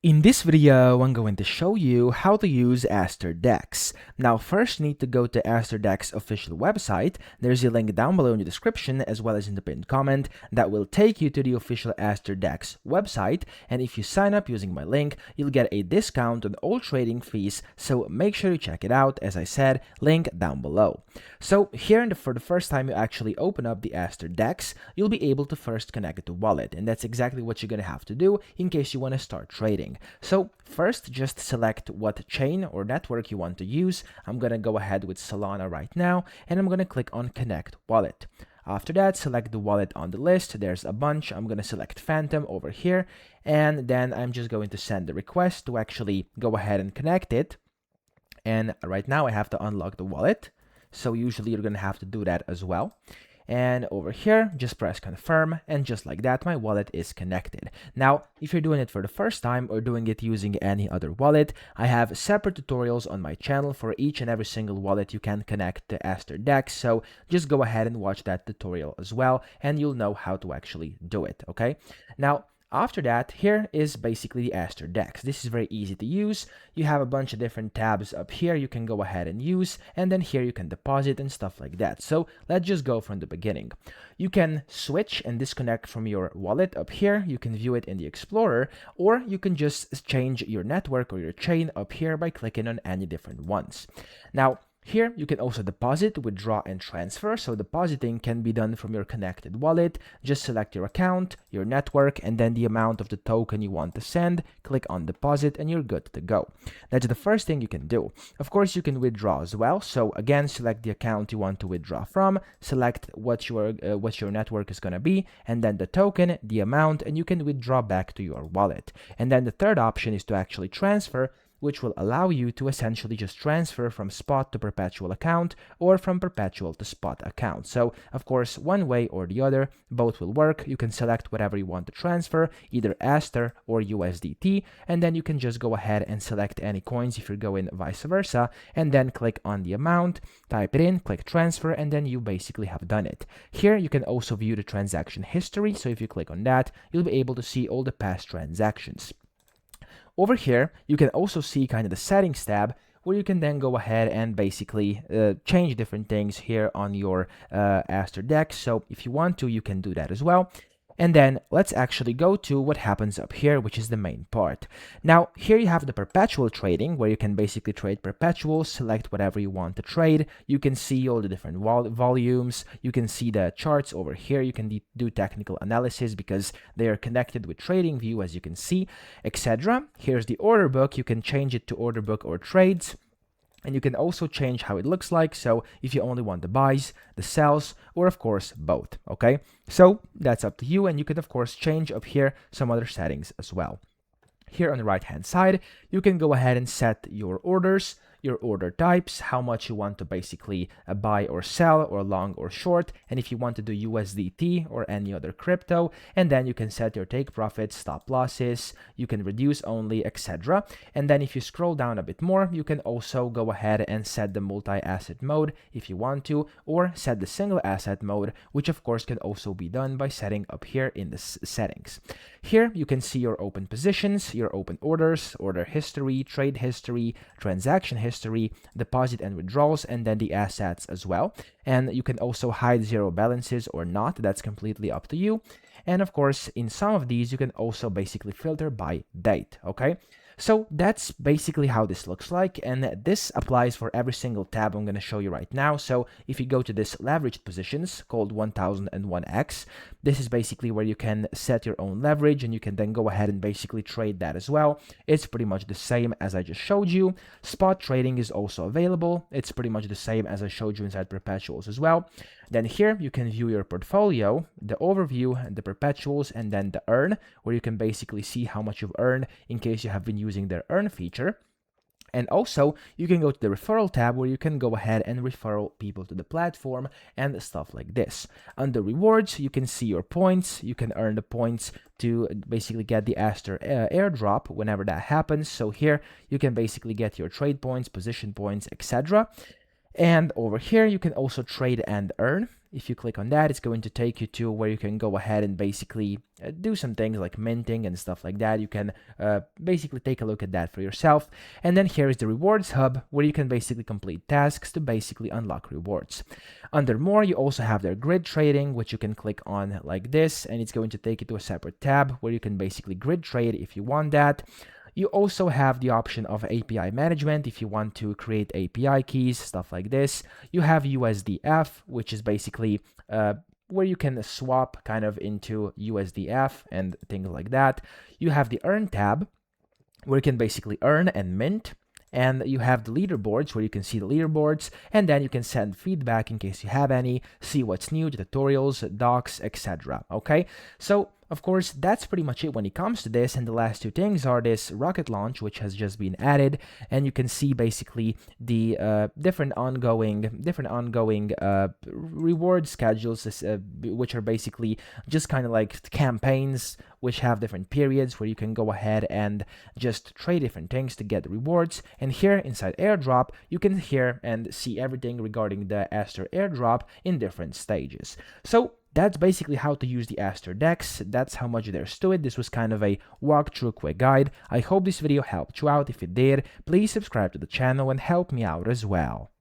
In this video, I'm going to show you how to use Aster DEX. Now, first you need to go to Aster DEX official website. There's a link down below in the description as well as in the pinned comment that will take you to the official Aster DEX website. And if you sign up using my link, you'll get a discount on all trading fees. So make sure you check it out. As I said, link down below. So here for the first time you actually open up the Aster DEX, you'll be able to first connect it to wallet. And that's exactly what you're going to have to do in case you want to start trading. So first, just select what chain or network you want to use. I'm going to go ahead with Solana right now, and I'm going to click on Connect Wallet. After that, select the wallet on the list. There's a bunch. I'm going to select Phantom over here, and then I'm just going to send the request to actually go ahead and connect it. And right now, I have to unlock the wallet. So usually you're going to have to do that as well. And over here, just press confirm, and just like that, my wallet is connected. Now, if you're doing it for the first time or doing it using any other wallet, I have separate tutorials on my channel for each and every single wallet you can connect to Aster DEX, so just go ahead and watch that tutorial as well, and you'll know how to actually do it, okay? Now, after that, here is basically the Aster DEX. This is very easy to use. You have a bunch of different tabs up here you can go ahead and use, and then here you can deposit and stuff like that. So let's just go from the beginning. You can switch and disconnect from your wallet up here. You can view it in the Explorer, or you can just change your network or your chain up here by clicking on any different ones. Now, here, you can also deposit, withdraw, and transfer. So depositing can be done from your connected wallet. Just select your account, your network, and then the amount of the token you want to send. Click on deposit, and you're good to go. That's the first thing you can do. Of course, you can withdraw as well. So again, select the account you want to withdraw from, select what your network is going to be, and then the token, the amount, and you can withdraw back to your wallet. And then the third option is to actually transfer, which will allow you to essentially just transfer from spot to perpetual account or from perpetual to spot account. So, of course, one way or the other, both will work. You can select whatever you want to transfer, either Aster or USDT, and then you can just go ahead and select any coins if you're going vice versa, and then click on the amount, type it in, click transfer, and then you basically have done it. Here, you can also view the transaction history, so if you click on that, you'll be able to see all the past transactions. Over here, you can also see kind of the settings tab where you can then go ahead and basically change different things here on your Aster DEX. So if you want to, you can do that as well. And then let's actually go to what happens up here, which is the main part. Now, here you have the perpetual trading, where you can basically trade perpetuals, select whatever you want to trade. You can see all the different volumes. You can see the charts over here. You can do technical analysis because they are connected with TradingView, as you can see, etc. Here's the order book. You can change it to order book or trades. And you can also change how it looks like, so if you only want the buys, the sells, or of course both, okay? So that's up to you, and you can of course change up here some other settings as well. Here on the right hand side, you can go ahead and set your orders, your order types, how much you want to basically buy or sell, or long or short, and if you want to do USDT or any other crypto, and then you can set your take profits, stop losses, you can reduce only, etc. And then if you scroll down a bit more, you can also go ahead and set the multi-asset mode if you want to, or set the single asset mode, which of course can also be done by setting up here in the settings. Here you can see your open positions, your open orders, order history, trade history, transaction history, deposit and withdrawals, and then the assets as well. And you can also hide zero balances or not. That's completely up to you. And of course, in some of these, you can also basically filter by date, okay? So that's basically how this looks like, and this applies for every single tab I'm going to show you right now. So if you go to this leveraged positions called 1001x, this is basically where you can set your own leverage, and you can then go ahead and basically trade that as well. It's pretty much the same as I just showed you. Spot trading is also available. It's pretty much the same as I showed you inside perpetuals as well. Then here you can view your portfolio, the overview, the perpetuals, and then the earn, where you can basically see how much you've earned in case you have been using their earn feature. And also, you can go to the referral tab where you can go ahead and refer people to the platform and stuff like this. Under rewards, you can see your points. You can earn the points to basically get the Aster airdrop whenever that happens. So here, you can basically get your trade points, position points, etc. And over here, you can also trade and earn. if you click on that, it's going to take you to where you can go ahead and basically do some things like minting and stuff like that. You can basically take a look at that for yourself. And then here is the rewards hub, where you can basically complete tasks to basically unlock rewards. Under more, you also have their grid trading, which you can click on like this, and it's going to take you to a separate tab where you can basically grid trade if you want that. You also have the option of API management if you want to create API keys, stuff like this. You have USDF, which is basically where you can swap kind of into USDF and things like that. You have the Earn tab, where you can basically earn and mint. And you have the leaderboards, where you can see the leaderboards, and then you can send feedback in case you have any, see what's new, the tutorials, docs, etc. Okay, so of course, that's pretty much it when it comes to this, and the last two things are this rocket launch, which has just been added, and you can see basically the different ongoing reward schedules, which are basically just kind of like campaigns, which have different periods where you can go ahead and just trade different things to get rewards. And here inside airdrop, you can hear and see everything regarding the Aster airdrop in different stages. So that's basically how to use the Aster DEX. That's how much there's to it. This was kind of a walkthrough quick guide. I hope this video helped you out. If it did, please subscribe to the channel and help me out as well.